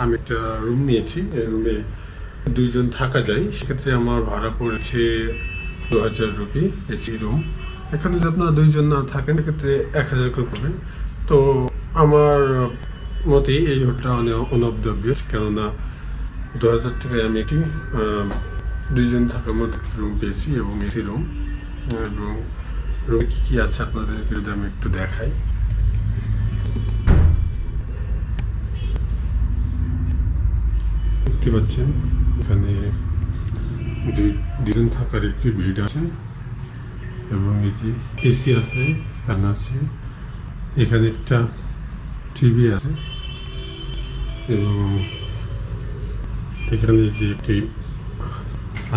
আমি একটা রুম নিয়েছি, এই রুমে দুইজন থাকা যায়। সেক্ষেত্রে আমার ভাড়া পড়েছে 2000 রুপি এসি রুম। এখানে যদি আপনারা দুইজন না থাকেন সেক্ষেত্রে 1000 করে পড়বে। তো আমার মতে এই হোটেলটা অনেক অনবদ্রব্য, কেননা 2000 টাকায় আমি একটি দুইজন থাকার মধ্যে রুম পেয়েছি এবং এসি রুম। এবং রুমে কী কী আছে আপনাদেরকে যদি আমি একটু দেখাই। দেখতে পাচ্ছেন এখানে দুজন থাকার একটি বেড আছে এবং এই যে এসি আছে, ফ্যান আছে, এখানে একটা টিভি আছে এবং এখানে যে একটি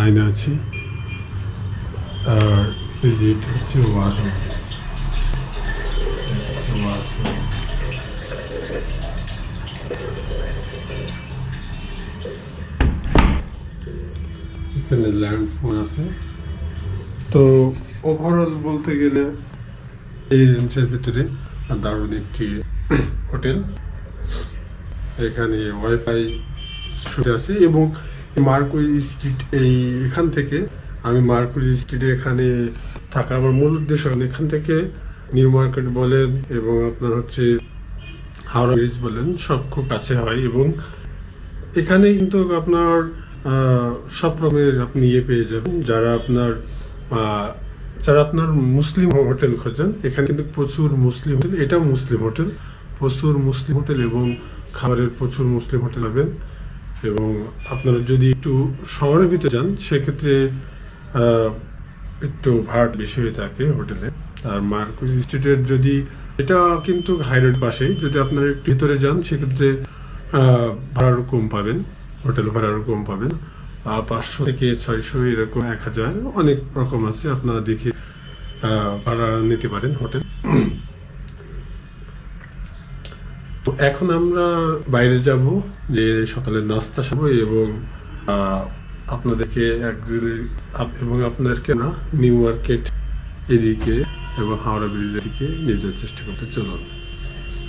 আয়না আছে। আর এই যে এটা হচ্ছে ওয়াশরুম। এখানে ল্যান্ড ফোন আছে। তো ওভারঅল বলতে গেলে এই রেঞ্জের ভিতরে দারুণ একটি হোটেল। এখানে ওয়াইফাই সুবিধা আছে এবং মার্কুরি স্ট্রিট এখান থেকে আমি মার্কুরি স্ট্রিটে এখানে থাকার আমার মূল উদ্দেশ্য এখান থেকে নিউ মার্কেট বলেন এবং আপনার হচ্ছে হাওড়া ব্রিজ বলেন সব খুব কাছে হয় এবং এখানে কিন্তু আপনার সব রকমের আপনি পেয়ে যাবেন। যারা আপনার মুসলিম হোটেল খোঁজেন, এখানে কিন্তু প্রচুর মুসলিম হোটেল, এটাও মুসলিম হোটেল, প্রচুর মুসলিম হোটেল এবং খাবারের প্রচুর মুসলিম হোটেল পাবেন। এবং আপনারা যদি একটু শহরের ভিতরে যান সেক্ষেত্রে একটু ভাড়া বেশি হয়ে থাকে হোটেলে। আর মার্কুরি স্ট্রিটের যদি এটা কিন্তু হাইরোড পাশেই, যদি আপনারা একটু ভিতরে যান সেক্ষেত্রে ভাড়ারও কম পাবেন, হোটেল ভাড়ারও কম পাবেন। 500 থেকে 600 এরকম 1000 অনেক রকম আছে, আপনারা দেখে ভাড়া নিতে পারেন হোটেল। তো এখন আমরা বাইরে যাব, যে সকালের নাস্তা খাবো এবং আপনাদেরকে এবং আপনাদেরকে না নিউ মার্কেট এদিকে এবং হাওড়া ব্রিজের দিকে নিয়ে যাওয়ার চেষ্টা করতে চলুন।